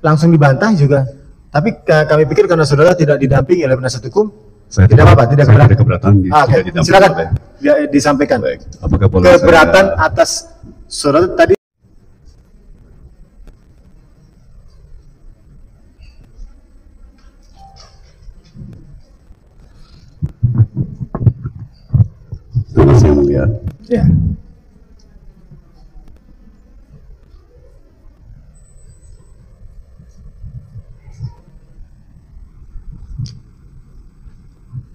langsung dibantah juga. Tapi kami pikir karena saudara tidak didampingi oleh penasihat hukum, saya tidak apa-apa, tidak keberatan tidak didampingi. Silakan ya, disampaikan. Baik. Apakah boleh keberatan atas saudara tadi? Terima kasih, Yang Mulia. Ya.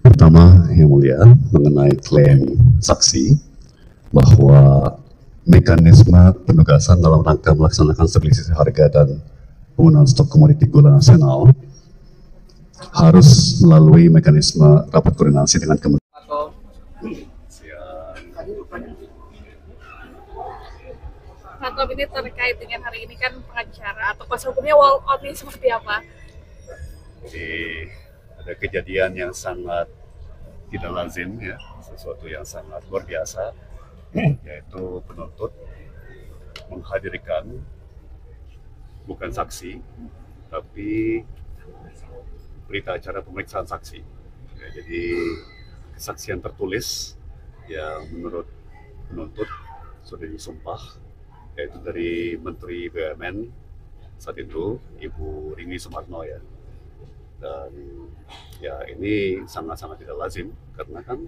Pertama, Yang Mulia, mengenai klaim saksi bahwa mekanisme penugasan dalam rangka melaksanakan stabilisasi harga dan penggunaan stok komoditi gula nasional harus melalui mekanisme rapat koordinasi dengan Kementerian. Pak, ini terkait dengan hari ini kan pengacara atau kuasa hukumnya wall out ini seperti apa? Jadi ada kejadian yang sangat tidak lazim ya, sesuatu yang sangat luar biasa, yaitu penuntut menghadirkan bukan saksi, tapi berita acara pemeriksaan saksi. Ya, jadi kesaksian tertulis yang menurut penuntut sudah disumpah, yaitu dari Menteri BUMN saat itu, Ibu Rini Sumarno ya. Dan ya ini sangat-sangat tidak lazim karena kan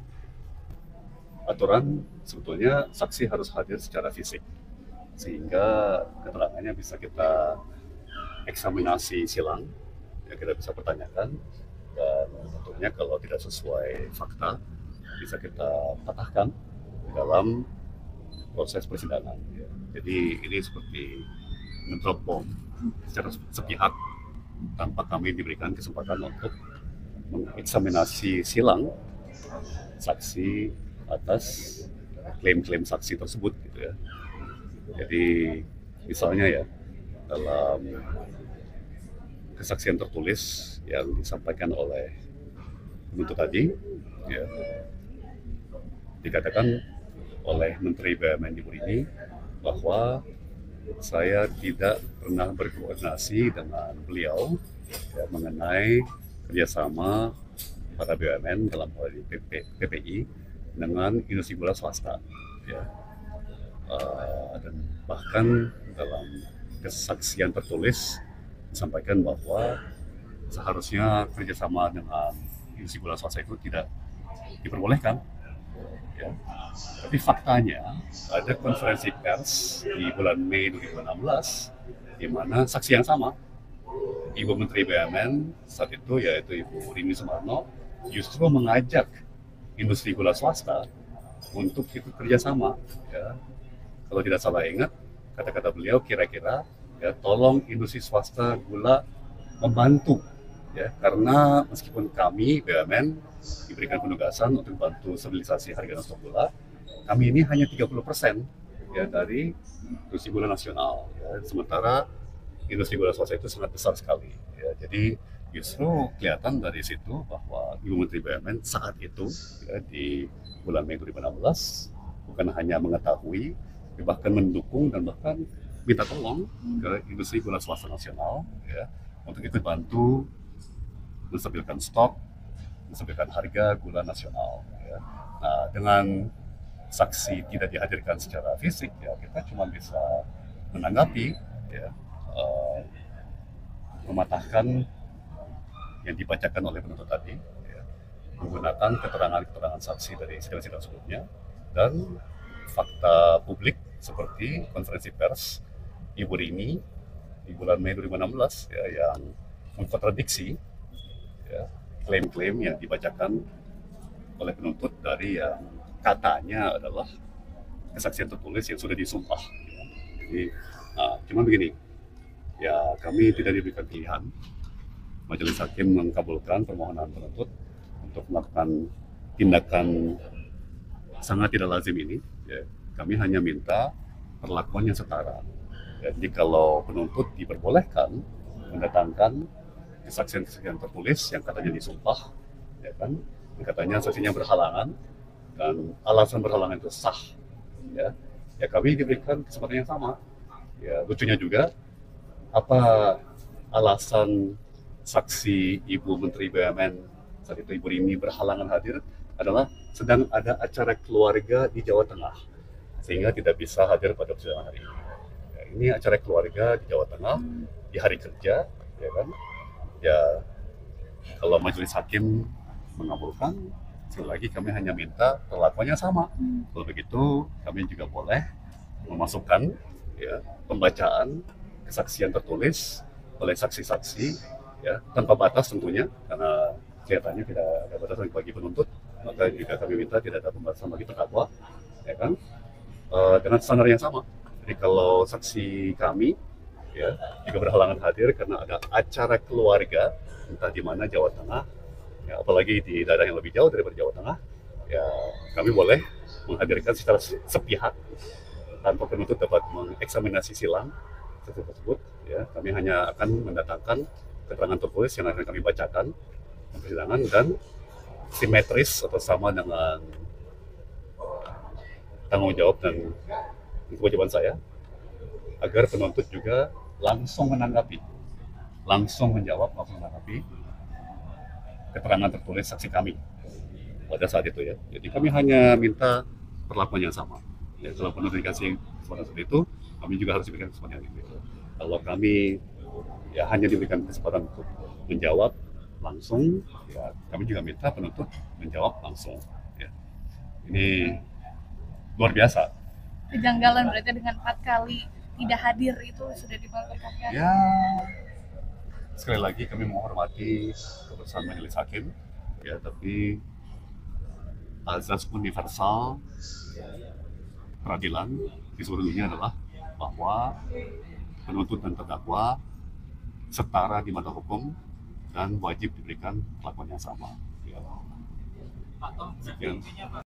aturan sebetulnya saksi harus hadir secara fisik sehingga keterangannya bisa kita eksaminasi silang, ya kita bisa pertanyakan, dan tentunya kalau tidak sesuai fakta bisa kita patahkan dalam proses persidangan. Ya. Jadi ini seperti ngedrop bom secara sepihak tanpa kami diberikan kesempatan untuk mengeksaminasi silang saksi atas klaim-klaim saksi tersebut gitu ya. Jadi misalnya ya dalam kesaksian tertulis yang disampaikan oleh penuntut tadi ya, dikatakan oleh Menteri BUMN Ibu Rini bahwa saya tidak pernah berkoordinasi dengan beliau ya, mengenai kerjasama para BUMN dalam hal ini PPI dengan industri gula swasta ya. Dan bahkan dalam kesaksian tertulis disampaikan bahwa seharusnya kerjasama dengan industri gula swasta itu tidak diperbolehkan. Ya. Tapi faktanya ada konferensi pers di bulan Mei 2016 di mana saksi yang sama, Ibu Menteri BUMN saat itu yaitu Ibu Rini Sumarno justru mengajak industri gula swasta untuk ikut kerjasama. Ya. Kalau tidak salah ingat, kata-kata beliau kira-kira ya tolong industri swasta gula membantu. Ya, karena meskipun kami BUMN diberikan penugasan untuk bantu stabilisasi harga dan stok gula, kami ini hanya 30% ya dari industri gula nasional. Ya. Sementara industri gula swasta itu sangat besar sekali. Ya. Jadi justru kelihatan dari situ bahwa Ibu Menteri BUMN saat itu ya, di bulan Mei 2016 bukan hanya mengetahui, bahkan mendukung dan bahkan minta tolong ke industri gula swasta nasional ya, untuk ikut bantu menstabilkan stok, menstabilkan harga gula nasional. Ya. Nah, dengan saksi tidak dihadirkan secara fisik, ya kita cuma bisa menanggapi, ya, mematahkan yang dibacakan oleh penuntut tadi, ya, menggunakan keterangan-keterangan saksi dari sidang-sidang sebelumnya dan fakta publik seperti konferensi pers Ibu Rini di bulan Mei 2016 ya, yang mengkontradiksi ya, klaim-klaim yang dibacakan oleh penuntut dari yang katanya adalah kesaksian tertulis yang sudah disumpah. Ya. Jadi, cuma begini, ya kami tidak diberikan pilihan. Majelis Hakim mengkabulkan permohonan penuntut untuk melakukan tindakan sangat tidak lazim ini. Ya. Kami hanya minta perlakuan yang setara. Ya, jadi kalau penuntut diperbolehkan mendatangkan kesaksian-kesaksian tertulis yang katanya disumpah, ya kan, yang katanya saksinya berhalangan dan alasan berhalangan itu sah, ya, ya kami diberikan kesempatan yang sama. Ya lucunya juga apa alasan saksi Ibu Menteri BUMN saat itu Ibu Rini berhalangan hadir adalah sedang ada acara keluarga di Jawa Tengah sehingga tidak bisa hadir pada persidangan hari ini. Ya, ini acara keluarga di Jawa Tengah di hari kerja, ya kan? Ya kalau majelis hakim mengabulkan, sekali lagi kami hanya minta perlakuannya sama. Kalau begitu kami juga boleh memasukkan ya pembacaan kesaksian tertulis oleh saksi-saksi ya tanpa batas tentunya karena kelihatannya tidak ada batasan bagi penuntut, maka juga kami minta tidak ada pembatasan bagi terdakwa, ya kan, dengan standar yang sama. Jadi kalau saksi kami ya juga berhalangan hadir karena ada acara keluarga entah di mana Jawa Tengah, ya, apalagi di daerah yang lebih jauh daripada Jawa Tengah, ya kami boleh menghadirkan secara sepihak tanpa penuntut dapat mengeksaminasi silang tersebut. Ya, kami hanya akan mendatangkan keterangan tertulis yang akan kami bacakan di persidangan dan simetris atau sama dengan tanggung jawab dan kewajiban saya agar penuntut juga langsung menanggapi, langsung menjawab, langsung menanggapi keterangan tertulis saksi kami pada saat itu ya. Jadi kami hanya minta perlakuan yang sama. Ya, kalau penuntut dikasih kesempatan seperti itu, kami juga harus diberikan kesempatan yang itu. Kalau kami ya hanya diberikan kesempatan untuk menjawab langsung, ya kami juga minta penuntut menjawab langsung. Ya. Ini luar biasa. Kejanggalan berarti dengan 4 kali tidak hadir itu sudah dilakukan ya? Ya, sekali lagi kami menghormati keputusan majelis hakim, ya tapi azas universal peradilan di seluruh dunia adalah bahwa penuntut dan terdakwa setara di mata hukum dan wajib diberikan perlakuan yang sama. Ya. Sekian.